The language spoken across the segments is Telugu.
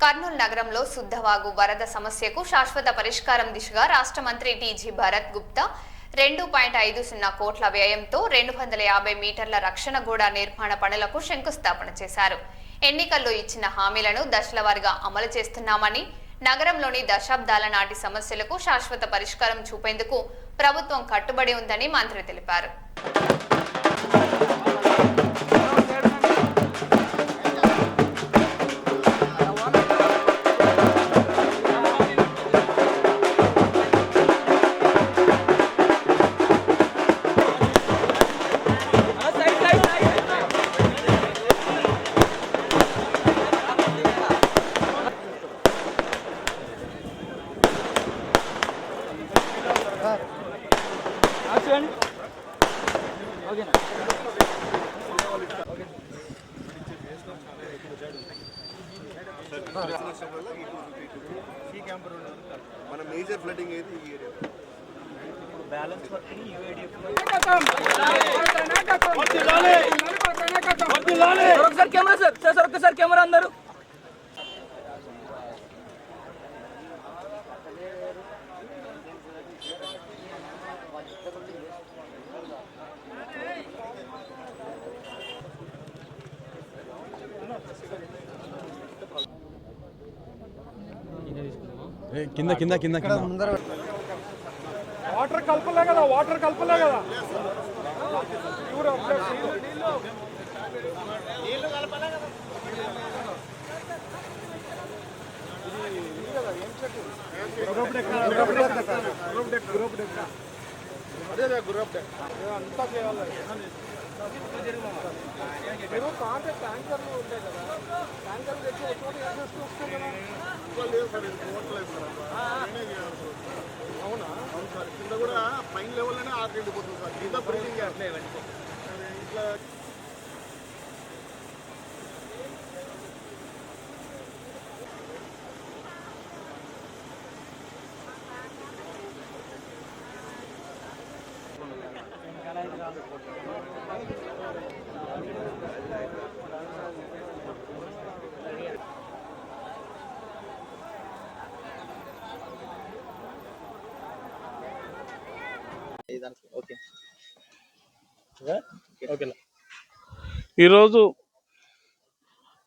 కర్నూలు నగరంలో శుద్ధవాగు వరద సమస్యకు శాశ్వత పరిష్కారం దిశగా రాష్ట్ర మంత్రి టీజీ భరత్ గుప్తా 2.50 కోట్ల వ్యయంతో 250 మీటర్ల రక్షణ గోడ నిర్మాణ పనులకు శంకుస్థాపన చేశారు. ఎన్నికల్లో ఇచ్చిన హామీలను దశలవారీగా అమలు చేస్తున్నామని, నగరంలోని దశాబ్దాల నాటి సమస్యలకు శాశ్వత పరిష్కారం చూపేందుకు ప్రభుత్వం కట్టుబడి ఉందని మంత్రి తెలిపారు. మన మేజర్ ఫ్లడ్డింగ్ అయితే ఈ ఏరియా బ్యాలెన్స్ వర్కింగ్ యూఏడిఎఫ్ ఒకసారి కెమెరా సార్ ఒకసారి కెమెరా అందరూ కింద కింద కింద వాటర్ కలపలే కదా అంతా చేయాలి. మీరు కాంటే ట్యాంకర్లు ఉంటాయి కదా, ట్యాంకర్లు తెచ్చి వస్తుంది కదా. అవునా? అవును సార్, కింద కూడా పైన లెవెల్లోనే ఆరిపోతుంది సార్, కింద బ్రీడింగ్ ఇట్లా ఈరోజు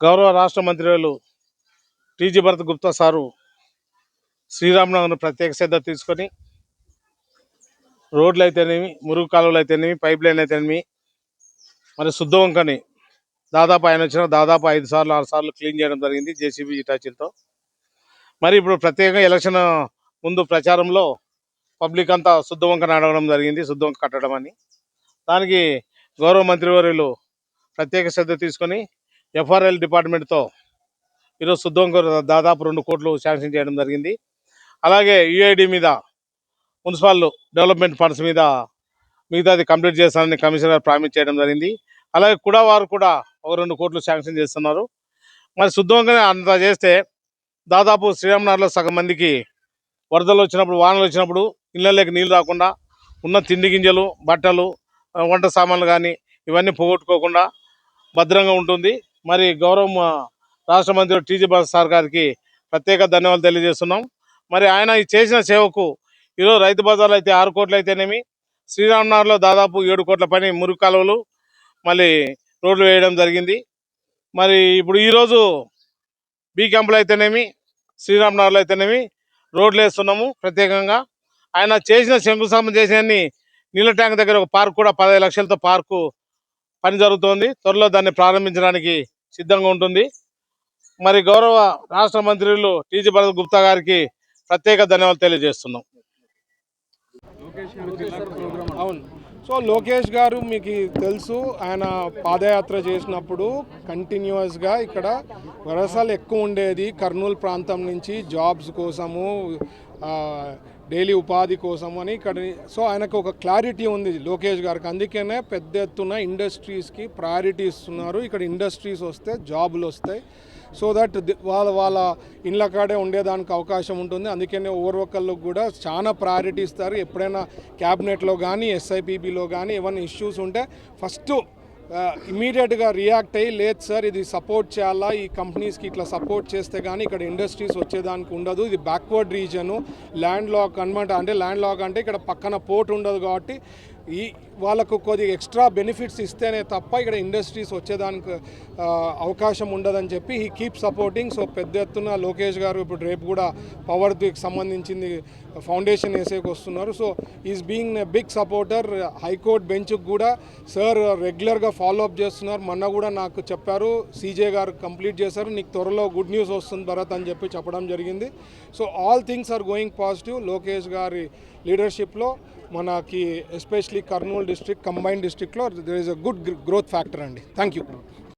గౌరవ రాష్ట్ర మంత్రివర్యులు టీజీ భరత్ గుప్తా సారు శ్రీరామనగర్ను ప్రత్యేక శ్రద్ధ తీసుకొని రోడ్లు అయితేనేమి, మురుగు కాలువలు అయితేనేమి, పైప్ లైన్ అయితేనేమి, మరి శుద్ధవంకని దాదాపు ఆయన వచ్చిన 5 సార్లు 6 సార్లు క్లీన్ చేయడం జరిగింది జేసీబీ ఇటాచీలతో. మరి ఇప్పుడు ప్రత్యేకంగా ఎలక్షన్ ముందు ప్రచారంలో పబ్లిక్ అంతా శుద్ధవంకని అడగడం జరిగింది, శుద్ధవంక కట్టడం అని. దానికి గౌరవ మంత్రివర్యులు ప్రత్యేక శ్రద్ధ తీసుకొని ఎఫ్ఆర్ఎల్ డిపార్ట్మెంట్తో ఈరోజు శుద్ధవంక దాదాపు 2 కోట్లు శాంక్షన్ చేయడం జరిగింది. అలాగే యూఐడి మీద, మున్సిపల్ డెవలప్మెంట్ ఫండ్స్ మీద మిగతాది కంప్లీట్ చేస్తానని కమిషనర్ ప్రామిస్ చేయడం జరిగింది. అలాగే కూడా వారు కూడా 2 కోట్లు శాంక్షన్ చేస్తున్నారు. మరి శుద్ధవంకనే అంత చేస్తే దాదాపు శ్రీరామనగర్లో సగం మందికి వరదలు వచ్చినప్పుడు, వానలు వచ్చినప్పుడు ఇళ్ళలోకి నీళ్ళు రాకుండా, ఉన్న తిండి గింజలు, బట్టలు, వంట సామాన్లు కానీ ఇవన్నీ పోగొట్టుకోకుండా భద్రంగా ఉంటుంది. మరి గౌరవ రాష్ట్ర మంత్రి టీజీ భరత్ సార్ గారికి ప్రత్యేక ధన్యవాదాలు తెలియజేస్తున్నాం. మరి ఆయన చేసిన సేవకు ఈరోజు రైతు బజార్లో అయితే 6 కోట్లు అయితేనేమి, శ్రీరామనగర్లో దాదాపు 7 కోట్ల పని మురుగు కాలువలు మళ్ళీ రోడ్లు వేయడం జరిగింది. మరి ఇప్పుడు ఈరోజు బీ క్యాంపులు అయితేనేమి, శ్రీరామనగర్లో అయితేనేమి రోడ్లు వేస్తున్నాము ప్రత్యేకంగా. ఆయన చేసిన శంకుస్థాపన చేసిన నీళ్ళ ట్యాంక్ దగ్గర ఒక పార్క్ కూడా 15 లక్షలతో పార్కు పని జరుగుతోంది. త్వరలో దాన్ని ప్రారంభించడానికి సిద్ధంగా ఉంటుంది. మరి గౌరవ రాష్ట్ర మంత్రులు టీజీ భరత్ గుప్తా గారికి ప్రత్యేక ధన్యవాదాలు తెలియజేస్తున్నాం. అవును, సో లోకేష్ గారు మీకు తెలుసు, ఆయన పాదయాత్ర చేసినప్పుడు కంటిన్యూస్గా ఇక్కడ వరసలు ఎక్కువ ఉండేది. కర్నూలు ప్రాంతం నుంచి జాబ్స్ కోసము, డైలీ ఉపాధి కోసం అని ఇక్కడ. సో ఆయనకు ఒక క్లారిటీ ఉంది లోకేష్ గారికి, అందుకనే పెద్ద ఎత్తున ఇండస్ట్రీస్కి ప్రయారిటీ ఇస్తున్నారు. ఇక్కడ ఇండస్ట్రీస్ వస్తే జాబులు వస్తాయి, సో దట్ వాళ్ళ ఇళ్ళ కాడే ఉండేదానికి అవకాశం ఉంటుంది. అందుకనే ఓవర్ ఒకళ్ళకు కూడా చాలా ప్రయారిటీ ఇస్తారు. ఎప్పుడైనా క్యాబినెట్లో కానీ ఎస్ఐపిబిలో కానీ ఏమైనా ఇష్యూస్ ఉంటే ఫస్ట్ ఇమీడియట్గా రియాక్ట్ అయ్యి లేదు సార్ ఇది సపోర్ట్ చేయాలా, ఈ కంపెనీస్కి ఇట్లా సపోర్ట్ చేస్తే కానీ ఇక్కడ ఇండస్ట్రీస్ వచ్చేదానికి ఉండదు, ఇది బ్యాక్వర్డ్ రీజను, ల్యాండ్ లాక్ అనమాట. అంటే ల్యాండ్ లాక్ అంటే ఇక్కడ పక్కన పోర్ట్ ఉండదు కాబట్టి ఈ వాళ్ళకు కొద్దిగా ఎక్స్ట్రా బెనిఫిట్స్ ఇస్తేనే తప్ప ఇక్కడ ఇండస్ట్రీస్ వచ్చేదానికి అవకాశం ఉండదని చెప్పి హీ కీప్ సపోర్టింగ్. సో పెద్ద ఎత్తున లోకేష్ గారు ఇప్పుడు రేపు కూడా పవర్కి సంబంధించింది ఫౌండేషన్ వేసేకి వస్తున్నారు. So is being a big supporter. High court బెంచ్కి కూడా సార్ రెగ్యులర్గా ఫాలో అప్ చేస్తున్నారు. మొన్న కూడా నాకు చెప్పారు, సీజే గారు కంప్లీట్ చేశారు, నీకు త్వరలో గుడ్ న్యూస్ వస్తుంది భరత్ అని చెప్పి చెప్పడం జరిగింది. So all things are going positive. Lokesh గారి లీడర్షిప్లో మనకి ఎస్పెషలీ కర్నూలు డిస్ట్రిక్ట్ కంబైన్డ్ డిస్ట్రిక్ట్లో there is a good growth factor అండి. Thank you.